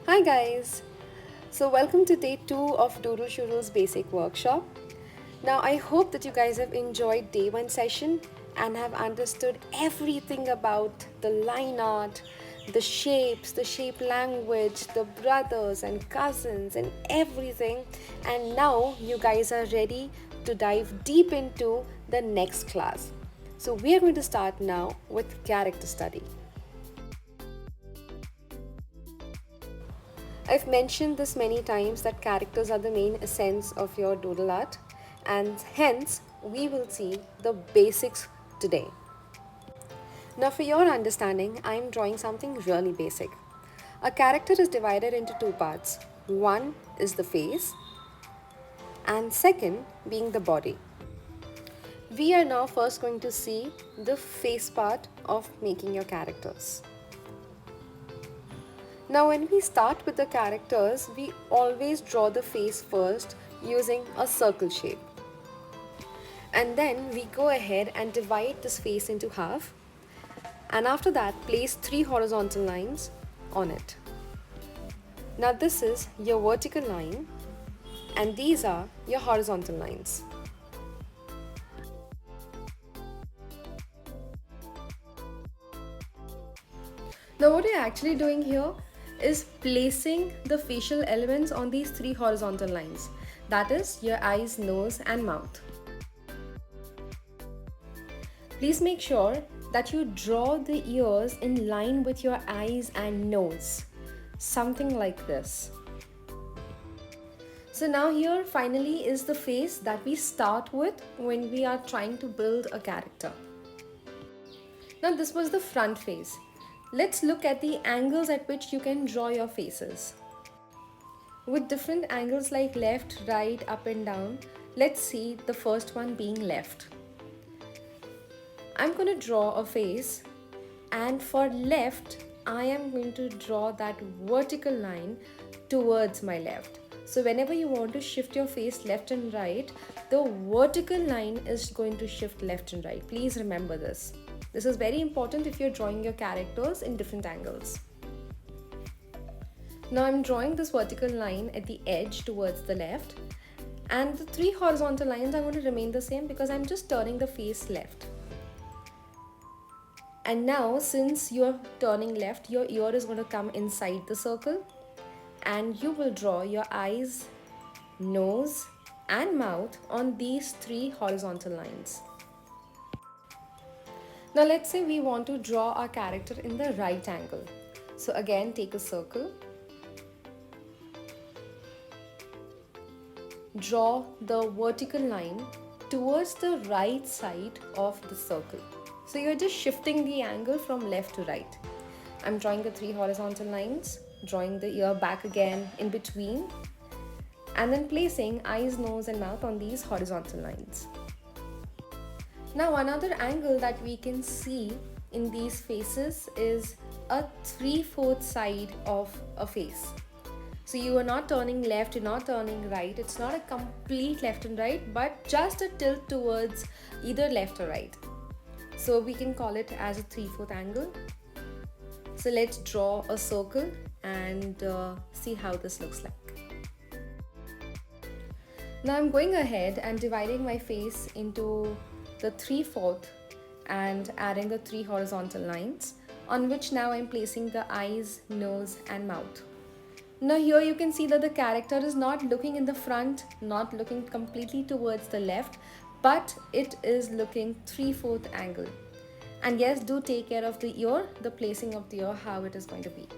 Hi guys! So welcome to day 2 of Doodle Shoodle's basic workshop. Now I hope that you guys have enjoyed day 1 session and have understood everything about the line art, the shapes, the shape language, the brothers and cousins and everything, and now you guys are ready to dive deep into the next class. So we are going to start now with character study. I've mentioned this many times that characters are the main essence of your doodle art, and hence we will see the basics today. Now, for your understanding, I'm drawing something really basic. A character is divided into two parts. One is the face, and second being the body. We are now first going to see the face part of making your characters. Now when we start with the characters, we always draw the face first using a circle shape. And then we go ahead and divide this face into half, and after that place 3 horizontal lines on it. Now this is your vertical line and these are your horizontal lines. Now what you're actually doing here is placing the facial elements on these 3 horizontal lines, that is your eyes, nose and mouth. Please make sure that you draw the ears in line with your eyes and nose, something like this. So now here finally is the face that we start with when we are trying to build a character. Now this was the front face. Let's look at the angles at which you can draw your faces. With different angles like left, right, up and down, let's see the first one being left. I'm going to draw a face, and for left, I am going to draw that vertical line towards my left. So whenever you want to shift your face left and right, the vertical line is going to shift left and right. Please remember this. This is very important if you're drawing your characters in different angles. Now I'm drawing this vertical line at the edge towards the left, and the 3 horizontal lines are going to remain the same because I'm just turning the face left. And now since you're turning left, your ear is going to come inside the circle and you will draw your eyes, nose and mouth on these 3 horizontal lines. Now let's say we want to draw our character in the right angle. So again, take a circle. Draw the vertical line towards the right side of the circle. So you're just shifting the angle from left to right. I'm drawing the 3 horizontal lines, drawing the ear back again in between, and then placing eyes, nose and mouth on these horizontal lines. Now another angle that we can see in these faces is a 3/4 side of a face. So you are not turning left, you're not turning right, it's not a complete left and right, but just a tilt towards either left or right. So we can call it as a 3/4 angle. So let's draw a circle and see how this looks like. Now I'm going ahead and dividing my face into the 3/4 and adding the 3 horizontal lines on which now I'm placing the eyes, nose and mouth. Now here you can see that the character is not looking in the front, not looking completely towards the left, but it is looking 3/4 angle. And yes, do take care of the ear, the placing of the ear, how it is going to be.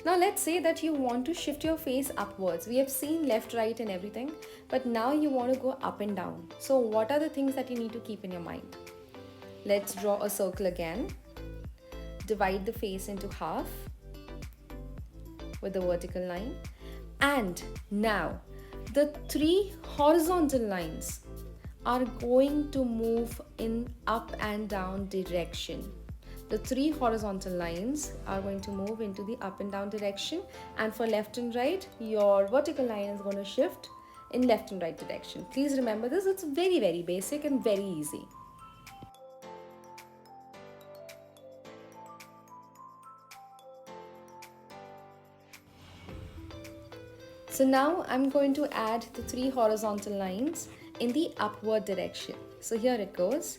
Now let's say that you want to shift your face upwards. We have seen left, right and everything, but now you want to go up and down. So what are the things that you need to keep in your mind? Let's draw a circle again. Divide the face into half with the vertical line. And now the 3 horizontal lines are going to move in up and down direction. The 3 horizontal lines are going to move into the up and down direction, and for left and right, your vertical line is going to shift in left and right direction. Please remember this, it's very basic and very easy. So now I'm going to add the 3 horizontal lines in the upward direction. So here it goes.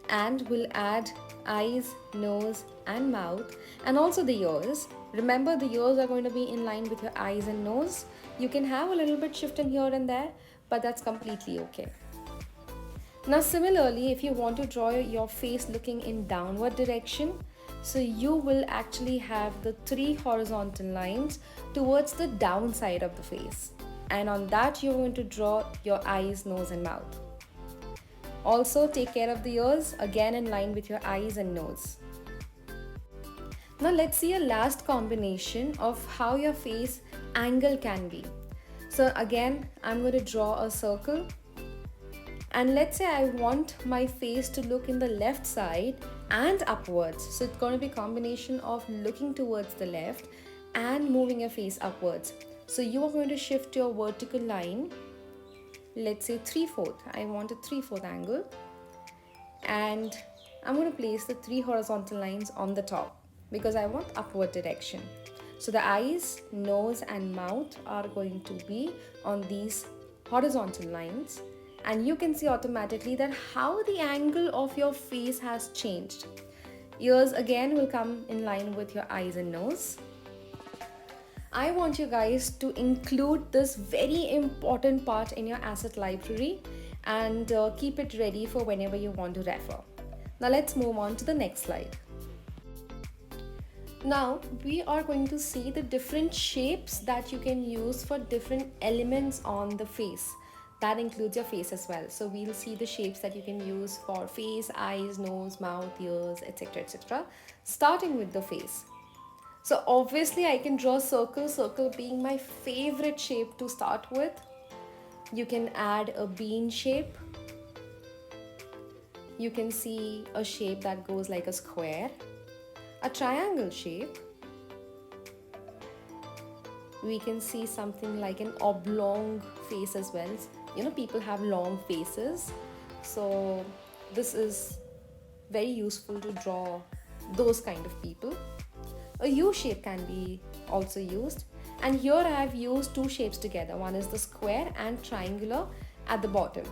And we'll add eyes, nose and mouth, and also the ears. Remember, the ears are going to be in line with your eyes and nose. You can have a little bit shift in here and there, but that's completely okay. Now similarly, if you want to draw your face looking in downward direction, so you will actually have the 3 horizontal lines towards the down side of the face, and on that you're going to draw your eyes, nose and mouth. Also take care of the ears, again in line with your eyes and nose. Now let's see a last combination of how your face angle can be. So again, I'm going to draw a circle, and let's say I want my face to look in the left side and upwards. So it's going to be a combination of looking towards the left and moving your face upwards. So you are going to shift your vertical line, let's say 3/4. I want a 3/4 angle, and I'm going to place the 3 horizontal lines on the top because I want upward direction. So the eyes, nose and mouth are going to be on these horizontal lines, and you can see automatically that how the angle of your face has changed. Ears again will come in line with your eyes and nose. I want you guys to include this very important part in your asset library and keep it ready for whenever you want to refer. Now let's move on to the next slide. Now we are going to see the different shapes that you can use for different elements on the face. That includes your face as well. So we'll see the shapes that you can use for face, eyes, nose, mouth, ears, etc, etc. Starting with the face. So obviously I can draw circle, circle being my favorite shape to start with. You can add a bean shape. You can see a shape that goes like a square. A triangle shape. We can see something like an oblong face as well. You know, people have long faces, so this is very useful to draw those kind of people. A U shape can be also used, and here I have used 2 shapes together. One is the square and triangular at the bottom.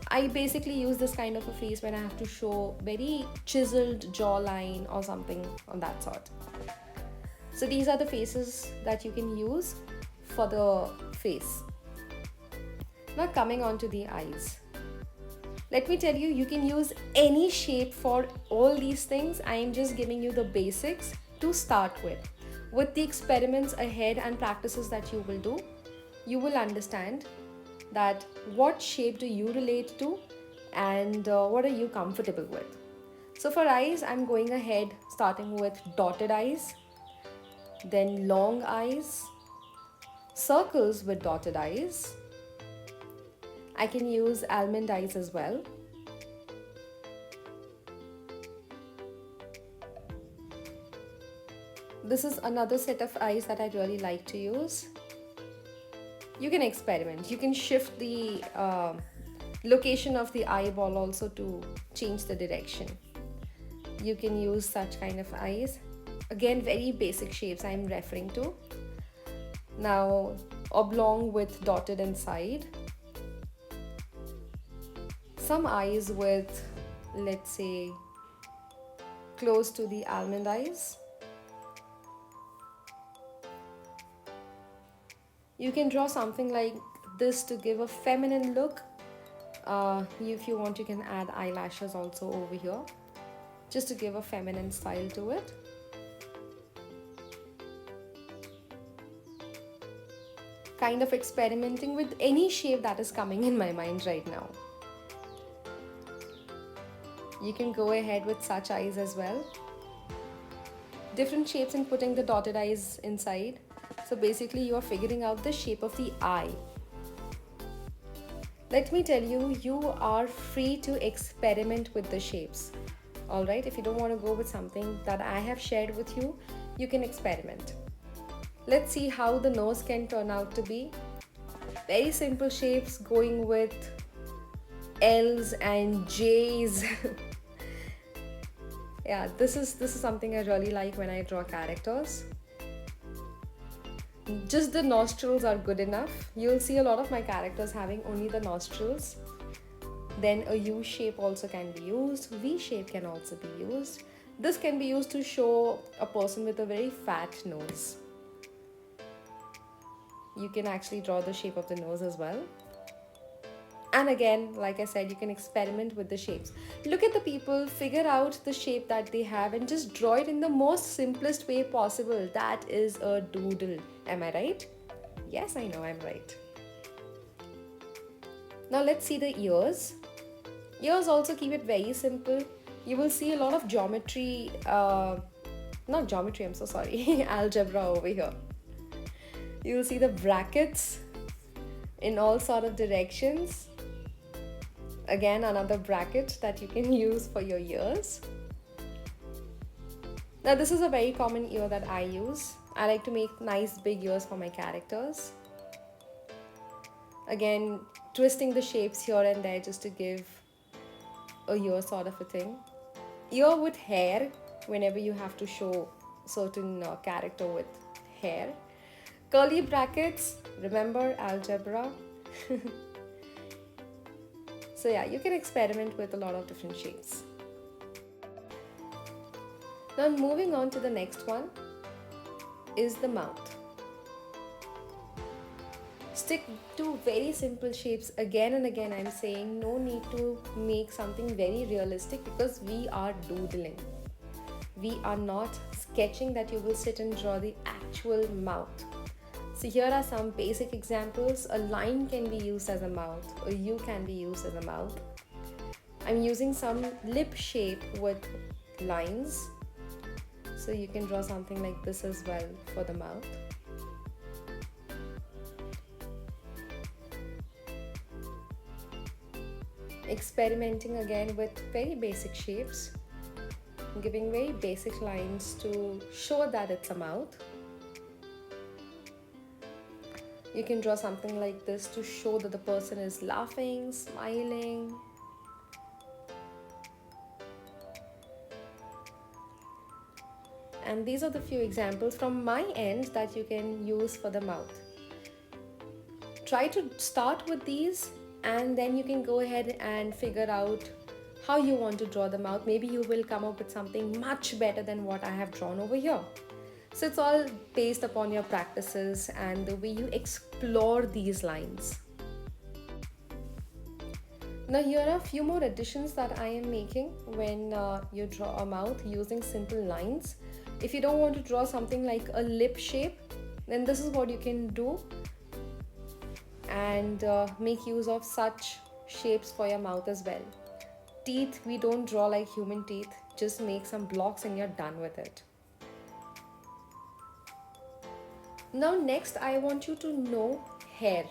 I basically use this kind of a face when I have to show very chiseled jawline or something on that sort. So these are the faces that you can use for the face. Now coming on to the eyes. Let me tell you, you can use any shape for all these things. I am just giving you the basics to start with. With the experiments ahead and practices that you will do, you will understand that what shape do you relate to and what are you comfortable with. So for eyes, I'm going ahead starting with dotted eyes, then long eyes, circles with dotted eyes. I can use almond eyes as well. This is another set of eyes that I really like to use. You can experiment. You can shift the location of the eyeball also to change the direction. You can use such kind of eyes. Again, very basic shapes I'm referring to. Now, oblong with dotted inside. Some eyes with, let's say, close to the almond eyes. You can draw something like this to give a feminine look. If you want, you can add eyelashes also over here, just to give a feminine style to it. Kind of experimenting with any shape that is coming in my mind right now. You can go ahead with such eyes as well. Different shapes in putting the dotted eyes inside. So basically you are figuring out the shape of the eye. Let me tell you, you are free to experiment with the shapes. Alright, if you don't want to go with something that I have shared with you, you can experiment. Let's see how the nose can turn out to be. Very simple shapes, going with L's and J's. Yeah, this is something I really like when I draw characters. Just the nostrils are good enough. You'll see a lot of my characters having only the nostrils. Then a U shape also can be used. V shape can also be used. This can be used to show a person with a very fat nose. You can actually draw the shape of the nose as well. And again, like I said, you can experiment with the shapes. Look at the people, figure out the shape that they have and just draw it in the most simplest way possible. That is a doodle. Am I right? Yes, I know I'm right. Now let's see the ears. Ears also keep it very simple. You will see a lot of geometry, not geometry, I'm so sorry, algebra over here. You will see the brackets in all sort of directions. Again, another bracket that you can use for your ears. Now this is a very common ear that I use. I like to make nice big ears for my characters. Again, twisting the shapes here and there just to give a ear sort of a thing. Ear with hair, whenever you have to show certain character with hair. Curly brackets, remember algebra. So yeah, you can experiment with a lot of different shapes. Now moving on to the next one is the mouth. Stick to very simple shapes again and again. I'm saying no need to make something very realistic because we are doodling. We are not sketching that you will sit and draw the actual mouth. So here are some basic examples. A line can be used as a mouth, a U can be used as a mouth. I'm using some lip shape with lines. So you can draw something like this as well for the mouth. Experimenting again with very basic shapes, giving very basic lines to show that it's a mouth. You can draw something like this to show that the person is laughing, smiling. And these are the few examples from my end that you can use for the mouth. Try to start with these and then you can go ahead and figure out how you want to draw the mouth. Maybe you will come up with something much better than what I have drawn over here. So it's all based upon your practices and the way you explore these lines. Now here are a few more additions that I am making when you draw a mouth using simple lines. If you don't want to draw something like a lip shape, then this is what you can do and make use of such shapes for your mouth as well. Teeth, we don't draw like human teeth, just make some blocks and you're done with it. Now next I want you to know hair.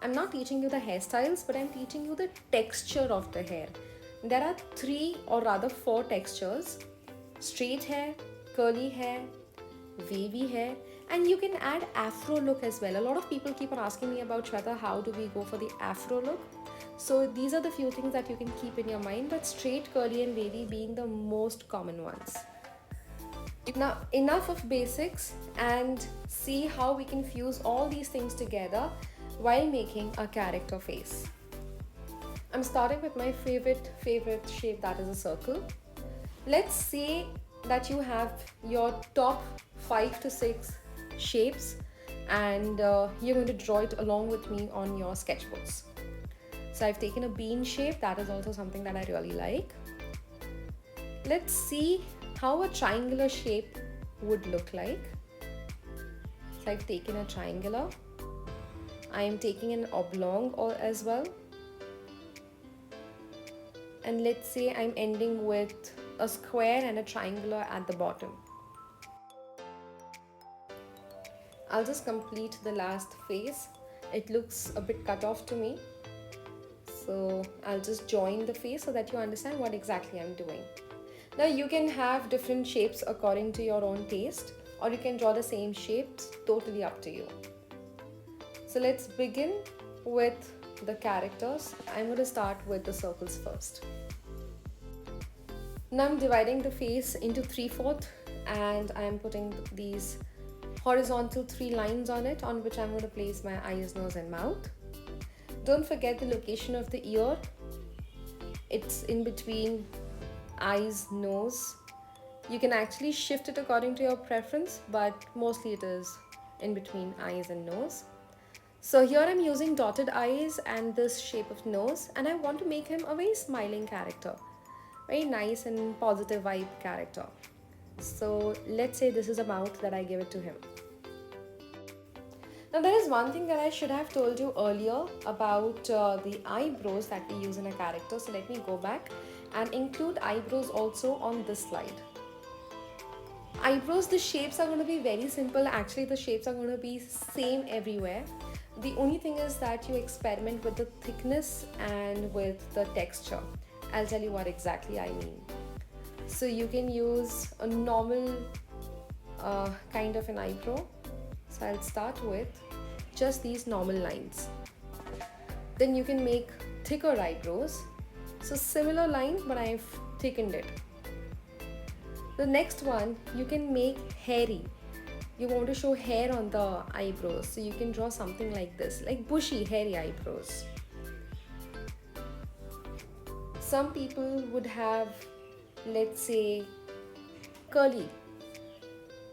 I'm not teaching you the hairstyles, but I'm teaching you the texture of the hair. There are 3 or rather 4 textures: straight hair, curly hair, wavy hair, and you can add afro look as well. A lot of people keep on asking me about Shweta, how do we go for the afro look? So these are the few things that you can keep in your mind, but straight, curly and wavy being the most common ones. Now enough of basics, and see how we can fuse all these things together while making a character face. I'm starting with my favorite shape, that is a circle. Let's say that you have your top 5 to 6 shapes and you're going to draw it along with me on your sketchbooks. So I've taken a bean shape, that is also something that I really like. Let's see how a triangular shape would look like. So I've taken a triangular. I am taking an oblong as well. And let's say I'm ending with a square and a triangular at the bottom. I'll just complete the last face. It looks a bit cut off to me. So I'll just join the face so that you understand what exactly I'm doing. Now you can have different shapes according to your own taste, or you can draw the same shapes, totally up to you. So let's begin with the characters. I'm going to start with the circles first. Now I'm dividing the face into 3/4 and I'm putting these horizontal 3 lines on it, on which I'm going to place my eyes, nose and mouth. Don't forget the location of the ear. It's in between eyes, nose. You can actually shift it according to your preference, but mostly it is in between eyes and nose. So here I'm using dotted eyes and this shape of nose, and I want to make him a very smiling character, very nice and positive vibe character. So let's say this is a mouth that I give it to him. Now there is one thing that I should have told you earlier about the eyebrows that we use in a character. So let me go back and include eyebrows also on this slide. Eyebrows, the shapes are going to be very simple. Actually, the shapes are going to be same everywhere. The only thing is that you experiment with the thickness and with the texture. I'll tell you what exactly I mean. So you can use a normal kind of an eyebrow. So I'll start with just these normal lines. Then you can make thicker eyebrows. So similar line, but I've thickened it. The next one, you can make hairy. You want to show hair on the eyebrows, so you can draw something like this, like bushy, hairy eyebrows. Some people would have, let's say, curly.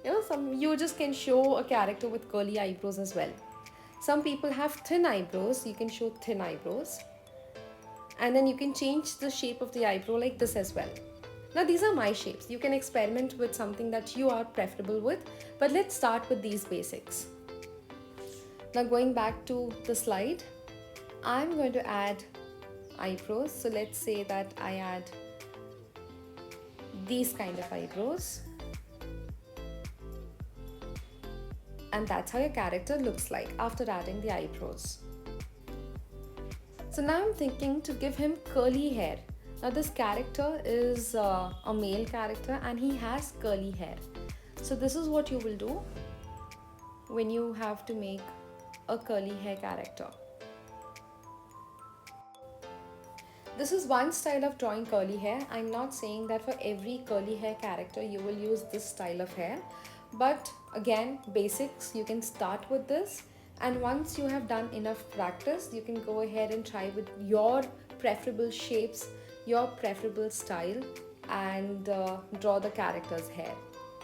You just can show a character with curly eyebrows as well. Some people have thin eyebrows, you can show thin eyebrows. And then you can change the shape of the eyebrow like this as well. Now these are my shapes. You can experiment with something that you are preferable with, but let's start with these basics. Now going back to the slide, I'm going to add eyebrows. So let's say that I add these kind of eyebrows. And that's how your character looks like after adding the eyebrows. So now I'm thinking to give him curly hair. Now this character is a male character and he has curly hair. So this is what you will do when you have to make a curly hair character. This is one style of drawing curly hair. I'm not saying that for every curly hair character you will use this style of hair. But again, basics, you can start with this. And once you have done enough practice, you can go ahead and try with your preferable shapes, your preferable style, and draw the character's hair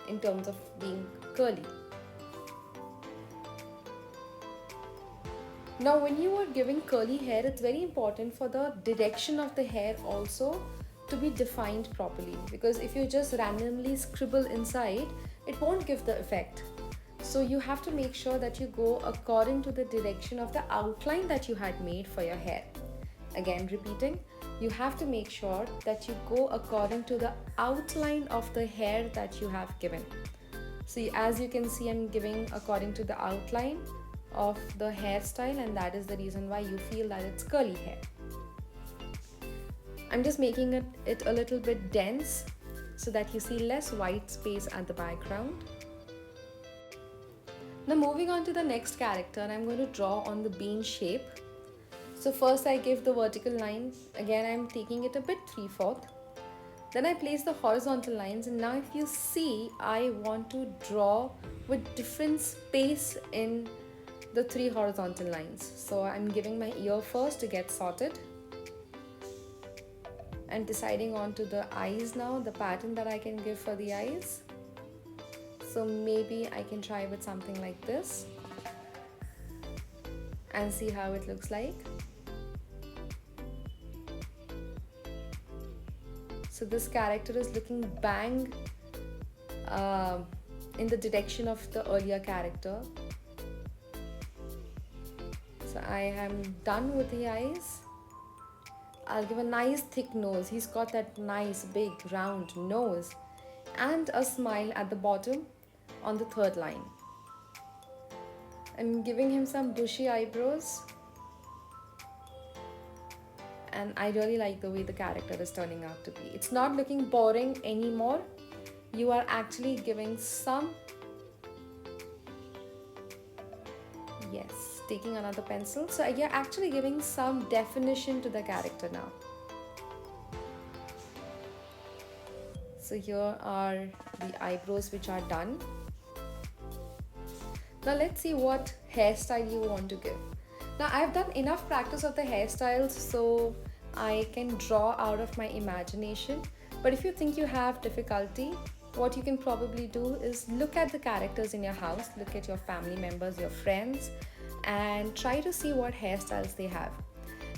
in terms of being curly. Now when you are giving curly hair, it's very important for the direction of the hair also to be defined properly, because if you just randomly scribble inside, it won't give the effect. So you have to make sure that you go according to the direction of the outline that you had made for your hair. Again, repeating, you have to make sure that you go according to the outline of the hair that you have given. So as you can see, I'm giving according to the outline of the hairstyle, and that is the reason why you feel that it's curly hair. I'm just making it a little bit dense so that you see less white space at the background. Now moving on to the next character, I'm going to draw on the bean shape. So first I give the vertical line. Again, I'm taking it a bit 3/4. Then I place the horizontal lines, and now if you see, I want to draw with different space in the 3 horizontal lines. So I'm giving my ear first to get sorted. And deciding on to the eyes now, the pattern that I can give for the eyes. So maybe I can try with something like this and see how it looks like. So this character is looking bang in the direction of the earlier character. So I am done with the eyes. I'll give a nice thick nose. He's got that nice big round nose and a smile at the bottom on the 3rd line. I'm giving him some bushy eyebrows, and I really like the way the character is turning out to be. It's not looking boring anymore. You are actually giving some, yes, taking another pencil. So you're actually giving some definition to the character now. So here are the eyebrows which are done. Now let's see what hairstyle you want to give. Now I've done enough practice of the hairstyles so I can draw out of my imagination. But if you think you have difficulty, what you can probably do is look at the characters in your house, look at your family members, your friends, and try to see what hairstyles they have.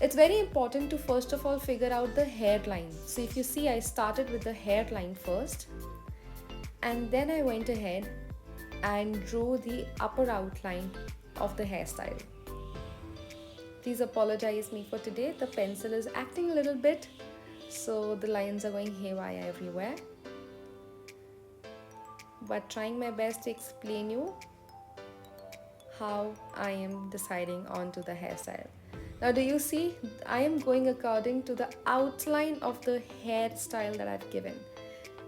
It's very important to first of all figure out the hairline. So if you see, I started with the hairline first, and then I went ahead and drew the upper outline of the hairstyle. Please apologize me for today. The pencil is acting a little bit, so the lines are going haywire everywhere. But trying my best to explain you how I am deciding onto the hairstyle. Now do you see, I am going according to the outline of the hairstyle that I've given,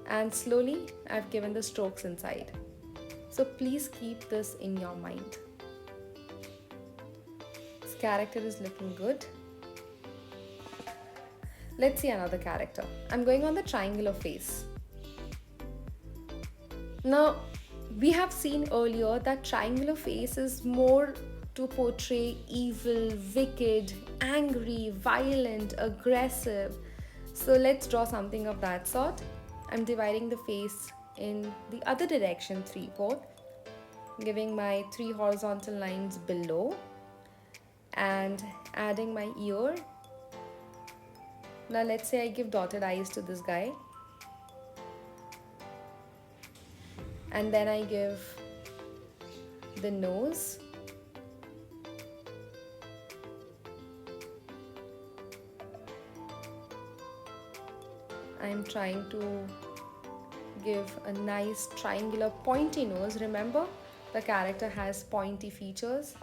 and slowly I've given the strokes inside. So please keep this in your mind. This character is looking good. Let's see another character. I'm going on the triangular face. Now, we have seen earlier that triangular face is more to portray evil, wicked, angry, violent, aggressive. So let's draw something of that sort. I'm dividing the face in the other direction 3/4, giving my 3 horizontal lines below and adding my ear. Now let's say I give dotted eyes to this guy, and then I give the nose, I'm trying to give a nice triangular pointy nose. Remember, the character has pointy features,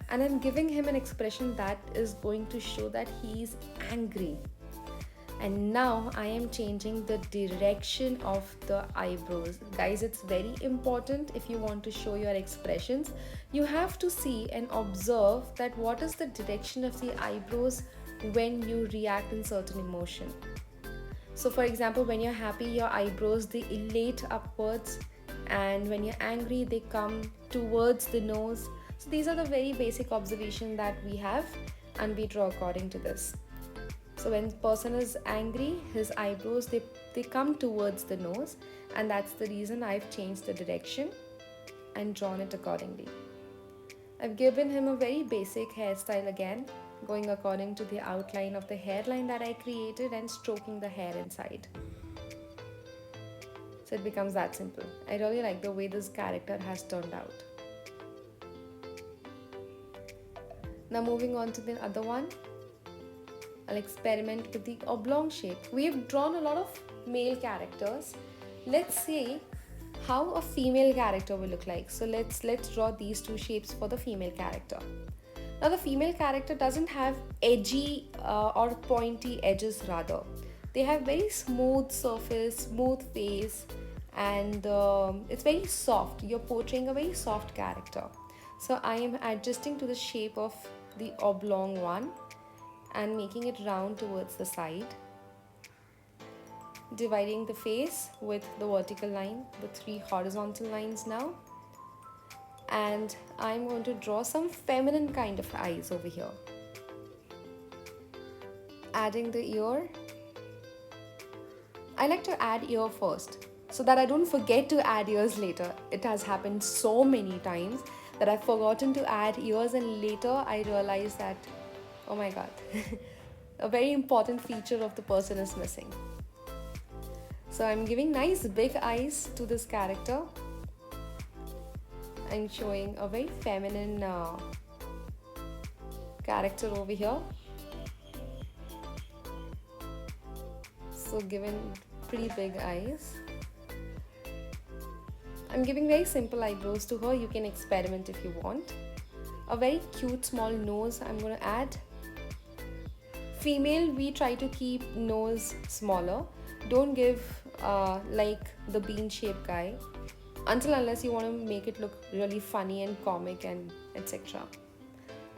and I'm giving him an expression that is going to show that he is angry. And now I am changing the direction of the eyebrows. Guys, it's very important. If you want to show your expressions, you have to see and observe that what is the direction of the eyebrows when you react in certain emotion. So for example, when you're happy, your eyebrows, they elate upwards, and when you're angry, they come towards the nose. So these are the very basic observations that we have, and we draw according to this. So when person is angry, his eyebrows, they come towards the nose, and that's the reason I've changed the direction and drawn it accordingly. I've given him a very basic hairstyle again, going according to the outline of the hairline that I created and stroking the hair inside. So it becomes that simple. I really like the way this character has turned out. Now moving on to the other one, I'll experiment with the oblong shape. We've drawn a lot of male characters. Let's see how a female character will look like. So let's draw these two shapes for the female character. Now the female character doesn't have edgy or pointy edges, rather. They have very smooth surface, smooth face, and it's very soft. You're portraying a very soft character. So I am adjusting to the shape of the oblong one and making it round towards the side, dividing the face with the vertical line, the 3 horizontal lines now, and I'm going to draw some feminine kind of eyes over here, adding the ear. I like to add ear first so that I don't forget to add ears later. It has happened so many times that I've forgotten to add ears, and later I realize that, oh my god, a very important feature of the person is missing. So I'm giving nice big eyes to this character. I'm showing a very feminine character over here. So given pretty big eyes. I'm giving very simple eyebrows to her. You can experiment if you want. A very cute small nose I'm going to add. Female, we try to keep nose smaller. Don't give like the bean shaped guy, unless you want to make it look really funny and comic and etc.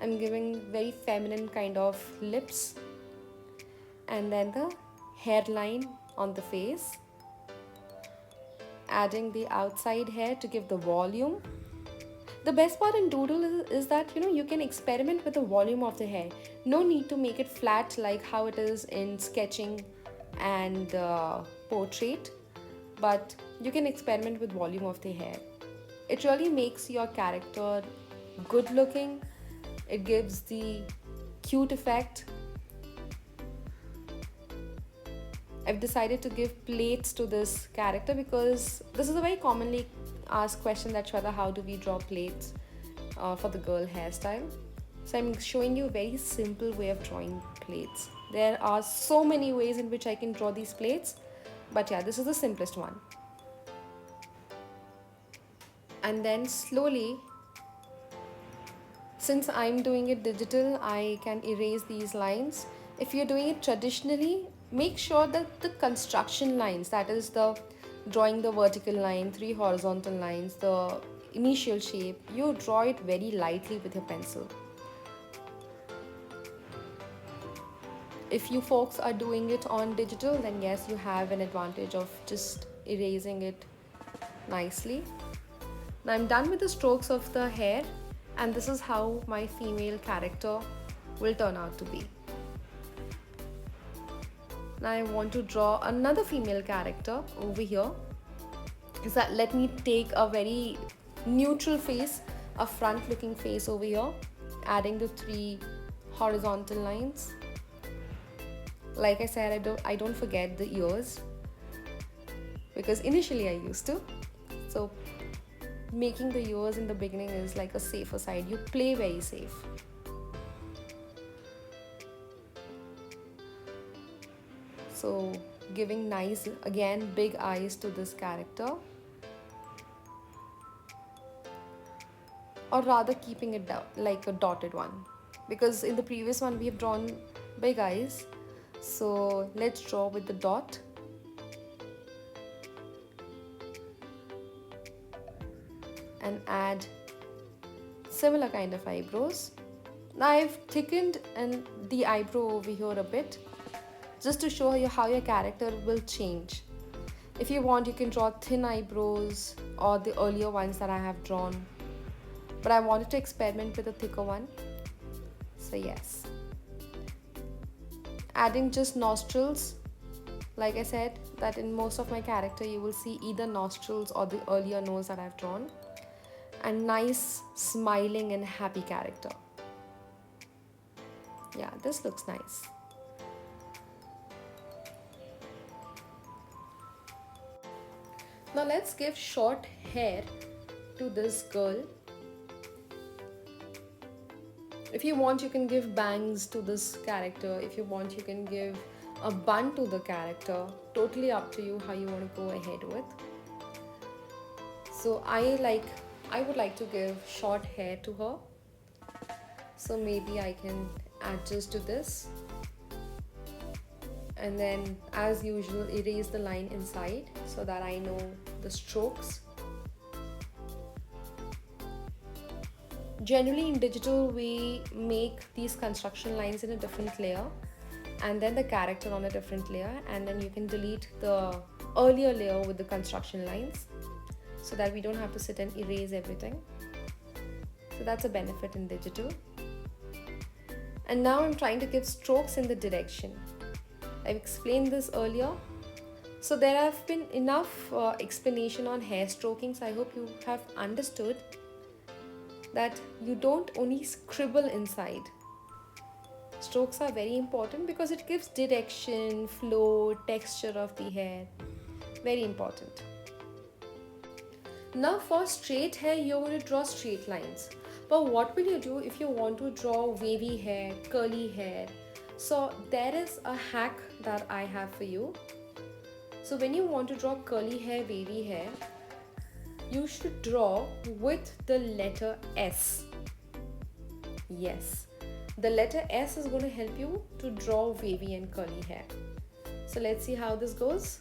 I'm giving very feminine kind of lips, and then the hairline on the face, adding the outside hair to give the volume. The best part in Doodle is that you can experiment with the volume of the hair. No need to make it flat like how it is in sketching and portrait, but you can experiment with volume of the hair. It really makes your character good looking. It gives the cute effect. I've decided to give plaits to this character because this is a very commonly asked question that Shweta, how do we draw plaits for the girl hairstyle? So I'm showing you a very simple way of drawing plaits. There are so many ways in which I can draw these plaits, but yeah, this is the simplest one. And then slowly, since I'm doing it digital, I can erase these lines. If you're doing it traditionally, make sure that the construction lines, that is the drawing the vertical line, 3 horizontal lines, the initial shape, you draw it very lightly with your pencil. If you folks are doing it on digital, then yes, you have an advantage of just erasing it nicely. Now I'm done with the strokes of the hair, and this is how my female character will turn out to be. Now I want to draw another female character over here. So let me take a very neutral face, a front looking face over here, adding the 3 horizontal lines. Like I said, I don't forget the ears, because initially I used to. So making the ears in the beginning is like a safer side. You play very safe. So giving nice, again, big eyes to this character, or rather keeping it down like a dotted one, because in the previous one we have drawn big eyes. So let's draw with the dot. And add similar kind of eyebrows. Now I've thickened the eyebrow over here a bit, just to show you how your character will change. If you want, you can draw thin eyebrows or the earlier ones that I have drawn, but I wanted to experiment with a thicker one. So yes, adding just nostrils. Like I said, that in most of my character you will see either nostrils or the earlier nose that I've drawn. And nice smiling and happy character. Yeah, this looks nice. Now let's give short hair to this girl. If you want, you can give bangs to this character. If you want, you can give a bun to the character. Totally up to you how you want to go ahead with. So I would like to give short hair to her. So maybe I can adjust to this. And then as usual, erase the line inside so that I know the strokes. Generally in digital, we make these construction lines in a different layer and then the character on a different layer, and then you can delete the earlier layer with the construction lines, so that we don't have to sit and erase everything. So that's a benefit in digital. And now I'm trying to give strokes in the direction. I've explained this earlier. So there have been enough explanation on hair stroking, so I hope you have understood that you don't only scribble inside. Strokes are very important because it gives direction, flow, texture of the hair. Very important. Now for straight hair, you're going to draw straight lines. But what will you do if you want to draw wavy hair, curly hair? So there is a hack that I have for you. So when you want to draw curly hair, wavy hair, you should draw with the letter S. Yes, the letter S is going to help you to draw wavy and curly hair. So let's see how this goes.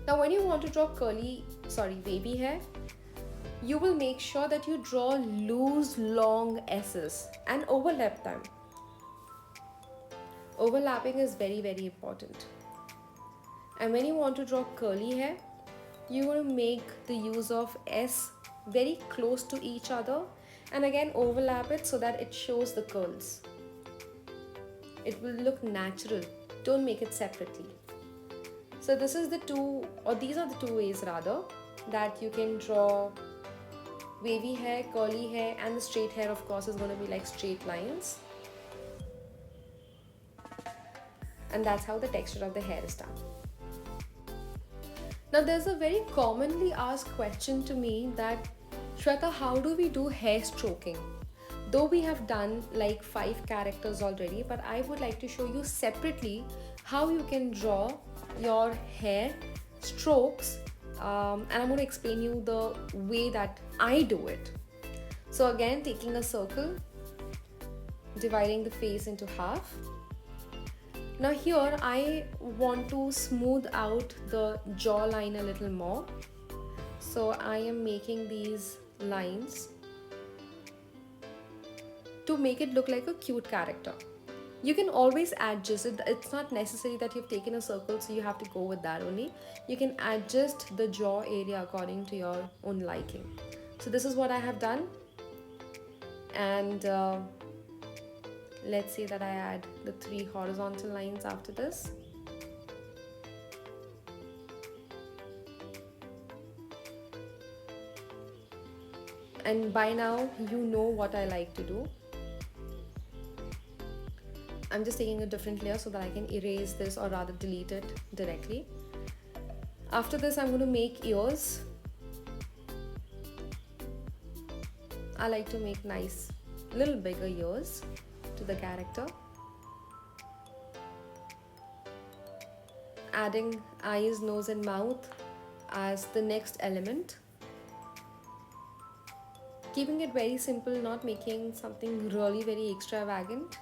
Now when you want to draw wavy hair, you will make sure that you draw loose, long S's and overlap them. Overlapping is very, very important. And when you want to draw curly hair, you want to make the use of S very close to each other, and again overlap it so that it shows the curls. It will look natural. Don't make it separately. So this is the two, or these are the two ways rather, that you can draw wavy hair, curly hair, and the straight hair of course is going to be like straight lines. And that's how the texture of the hair is done. Now there's a very commonly asked question to me that, Shweta, how do we do hair stroking? Though we have done like 5 characters already, but I would like to show you separately how you can draw your hair strokes, and I'm going to explain you the way that I do it. So again, taking a circle, dividing the face into half. Now here I want to smooth out the jawline a little more. So I am making these lines to make it look like a cute character. You can always adjust it. It's not necessary that you've taken a circle, so you have to go with that only. You can adjust the jaw area according to your own liking. So this is what I have done. And let's say that I add the 3 horizontal lines after this. And by now you know what I like to do. I'm just taking a different layer so that I can erase this, or rather delete it directly. After this I'm going to make ears. I like to make nice little bigger ears to the character. Adding eyes, nose and mouth as the next element. Keeping it very simple, not making something really very extravagant.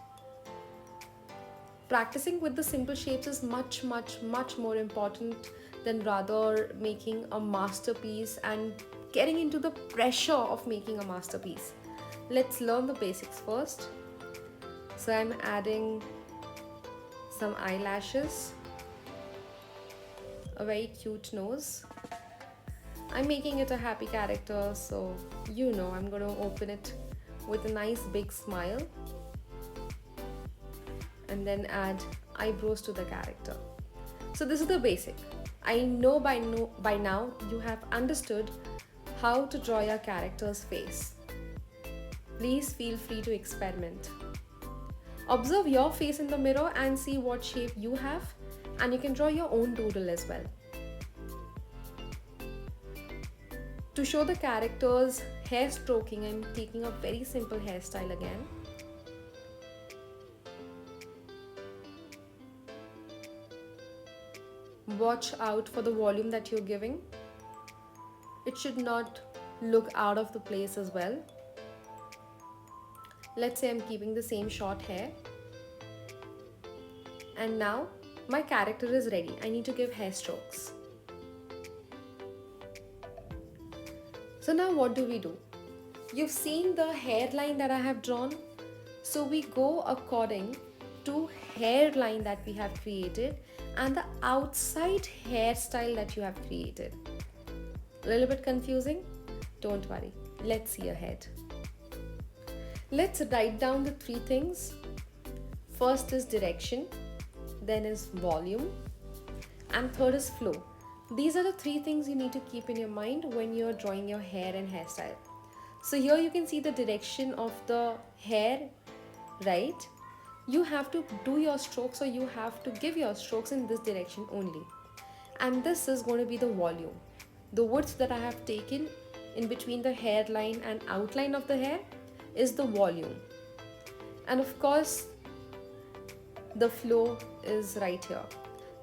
Practicing with the simple shapes is much more important than rather making a masterpiece and getting into the pressure of making a masterpiece. Let's learn the basics first. So I'm adding some eyelashes, a very cute nose. I'm making it a happy character, so you know I'm going to open it with a nice big smile. And then add eyebrows to the character. So this is the basic. I know by now you have understood how to draw your character's face. Please feel free to experiment. Observe your face in the mirror and see what shape you have, and you can draw your own doodle as well. To show the character's hair stroking, I'm taking a very simple hairstyle again. Watch out for the volume that you're giving. It should not look out of the place as well. Let's say I'm keeping the same short hair. And now my character is ready. I need to give hair strokes. So now what do we do? You've seen the hairline that I have drawn. So we go according to hairline that we have created and the outside hairstyle that you have created. A little bit confusing? Don't worry. Let's see ahead. Let's write down the 3 things. First is direction, then is volume, and third is flow. These are the 3 things you need to keep in your mind when you're drawing your hair and hairstyle. So here you can see the direction of the hair, right? You have to do your strokes, or you have to give your strokes in this direction only. And this is going to be the volume. The width that I have taken in between the hairline and outline of the hair is the volume. And of course, the flow is right here.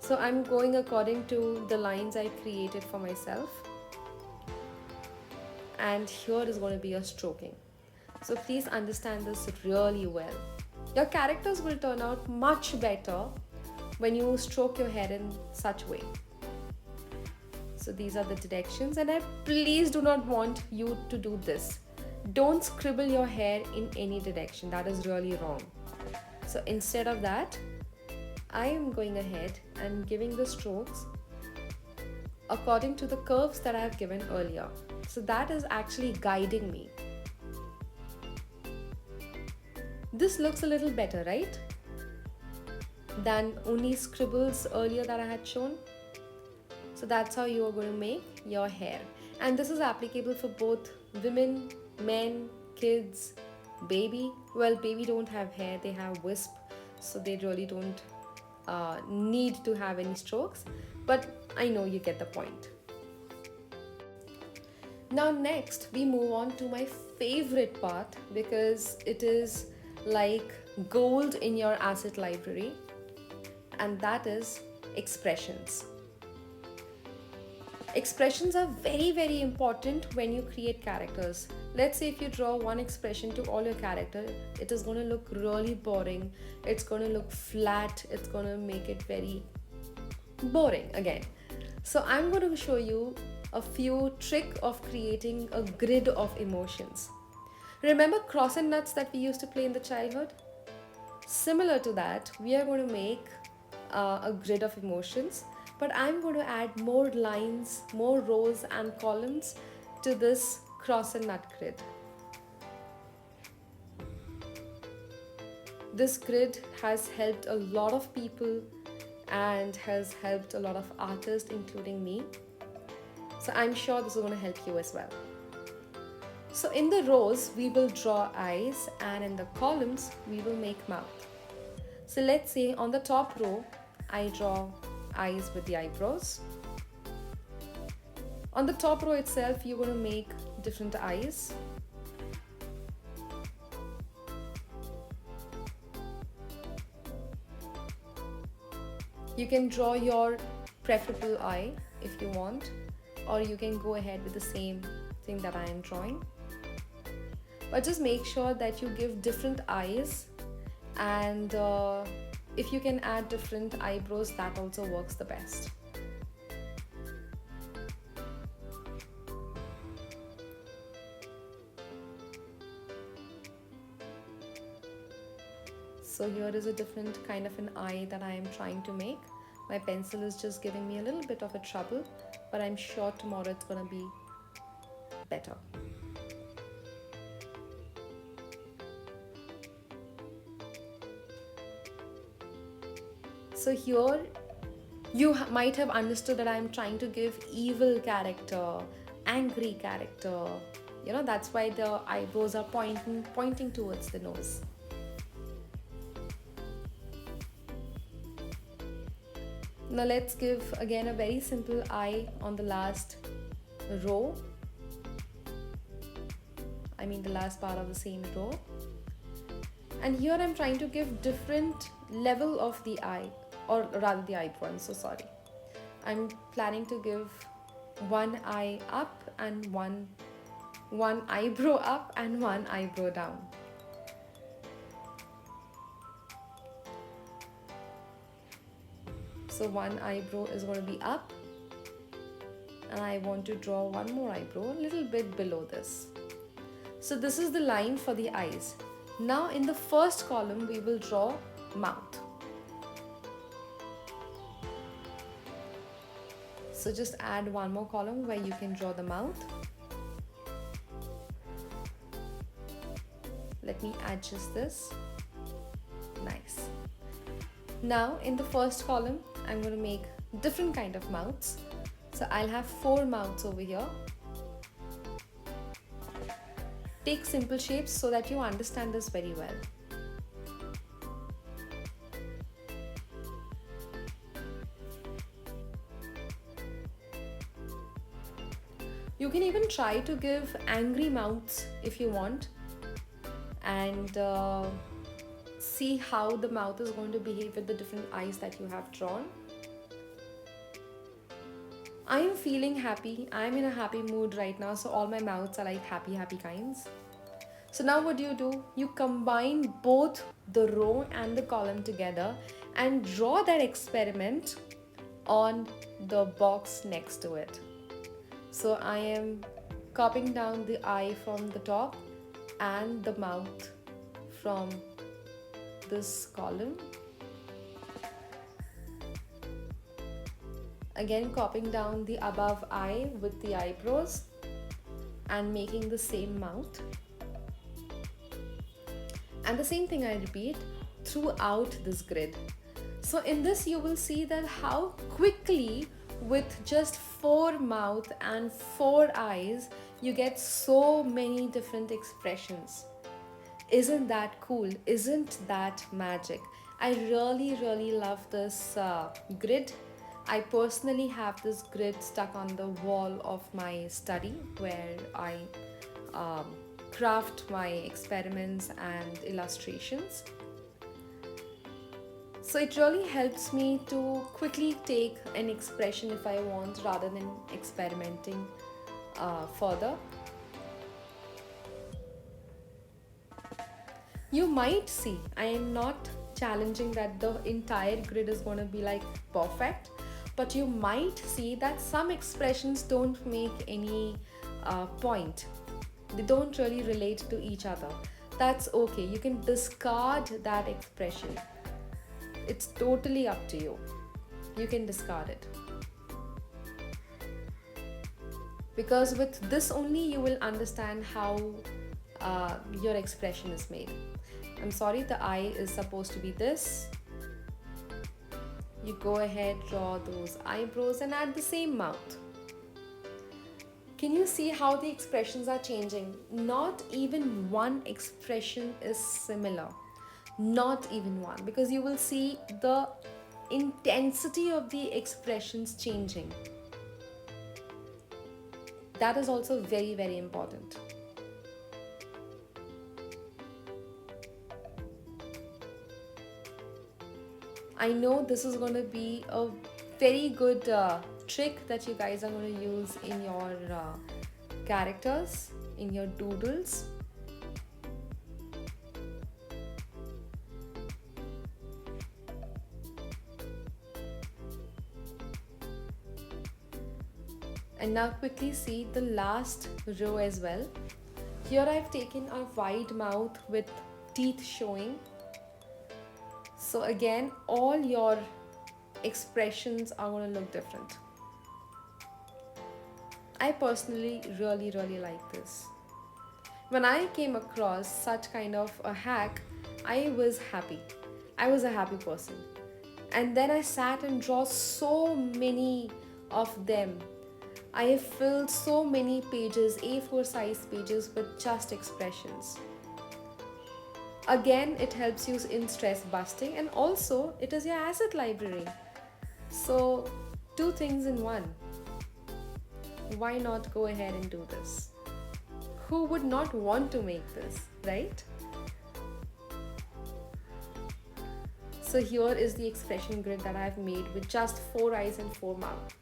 So I'm going according to the lines I created for myself. And here is going to be a stroking. So please understand this really well. Your characters will turn out much better when you stroke your hair in such way. So these are the directions, and I please do not want you to do this. Don't scribble your hair in any direction. That is really wrong. So instead of that, I am going ahead and giving the strokes according to the curves that I have given earlier. So that is actually guiding me. This looks a little better, right? Than only scribbles earlier that I had shown. So that's how you are going to make your hair. And this is applicable for both women, men, kids, baby. Well, baby don't have hair, they have wisp, so they really don't need to have any strokes. But I know you get the point. Now next we move on to my favorite part, because it is like gold in your asset library, and that is expressions. Expressions are very important when you create characters. Let's say if you draw one expression to all your character, it is going to look really boring, it's going to look flat, it's going to make it very boring again. So I'm going to show you a few tricks of creating a grid of emotions. Remember cross and nuts that we used to play in the childhood? Similar to that, we are going to make a grid of emotions, but I'm going to add more lines, more rows and columns to this cross and nut grid. This grid has helped a lot of people and has helped a lot of artists, including me. So I'm sure this is going to help you as well. So in the rows, we will draw eyes, and in the columns, we will make mouth. So let's say on the top row, I draw eyes with the eyebrows. On the top row itself, you're going to make different eyes. You can draw your preferable eye if you want, or you can go ahead with the same thing that I am drawing. But just make sure that you give different eyes, and if you can add different eyebrows, that also works the best. So here is a different kind of an eye that I am trying to make. My pencil is just giving me a little bit of a trouble, but I'm sure tomorrow it's gonna be better. So here you might have understood that I'm trying to give evil character, angry character. You know, that's why the eyebrows are pointing towards the nose. Now let's give again a very simple eye on the last row. I mean the last part of the same row. And here I'm trying to give different level of the eye, or rather the eyebrow, I'm so sorry. I'm planning to give one eye up and one eyebrow up and one eyebrow down. So one eyebrow is going to be up, and I want to draw one more eyebrow a little bit below this. So this is the line for the eyes. Now in the first column we will draw mouth. So just add one more column where you can draw the mouth. Let me adjust this. Nice. Now in the first column, I'm going to make different kind of mouths. So I'll have 4 mouths over here. Take simple shapes so that you understand this very well. You can even try to give angry mouths if you want, and see how the mouth is going to behave with the different eyes that you have drawn. I am feeling happy. I'm in a happy mood right now, so all my mouths are like happy kinds. So now what do? You combine both the row and the column together and draw that experiment on the box next to it. So I am copying down the eye from the top and the mouth from this column. Again, copying down the above eye with the eyebrows and making the same mouth. And the same thing I repeat throughout this grid. So in this you will see that how quickly with just 4 mouth and 4 eyes you get so many different expressions. Isn't that cool? Isn't that magic? I really love this grid. I personally have this grid stuck on the wall of my study where I craft my experiments and illustrations. So it really helps me to quickly take an expression if I want rather than experimenting further. You might see, I am not challenging that the entire grid is going to be like perfect, but you might see that some expressions don't make any point. They don't really relate to each other. That's okay. You can discard that expression. It's totally up to you. You can discard it. Because with this only you will understand how your expression is made. I'm sorry, the eye is supposed to be this. You go ahead, draw those eyebrows and add the same mouth. Can you see how the expressions are changing? Not even one expression is similar. Not even one, because you will see the intensity of the expressions changing. That is also very important. I know this is going to be a very good trick that you guys are going to use in your characters, in your doodles. And now quickly see the last row as well. Here I've taken a wide mouth with teeth showing. So again, all your expressions are going to look different. I personally really like this. When I came across such kind of a hack, I was happy. I was a happy person. And then I sat and draw so many of them. I have filled so many pages, A4 size pages with just expressions. Again, it helps you in stress busting and also it is your asset library. So 2 things in one. Why not go ahead and do this? Who would not want to make this, right? So here is the expression grid that I've made with just 4 eyes and 4 mouths.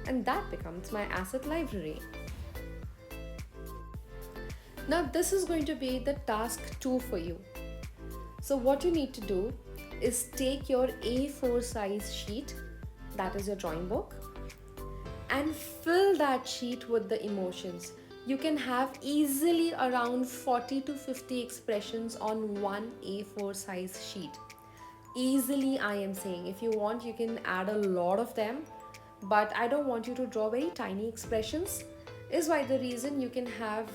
And that becomes my asset library. Now this is going to be the task 2 for you. So what you need to do is take your A4 size sheet, that is your drawing book, and fill that sheet with the emotions. You can have easily around 40 to 50 expressions on one A4 size sheet. Easily, I am saying. If you want, you can add a lot of them, but I don't want you to draw very tiny expressions. Is why the reason you can have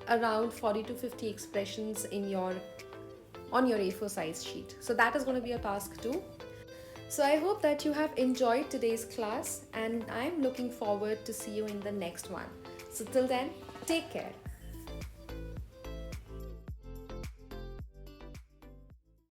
around 40 to 50 expressions on your A4 size sheet. So that is going to be a task 2. So I hope that you have enjoyed today's class and I'm looking forward to see you in the next one. So till then, take care.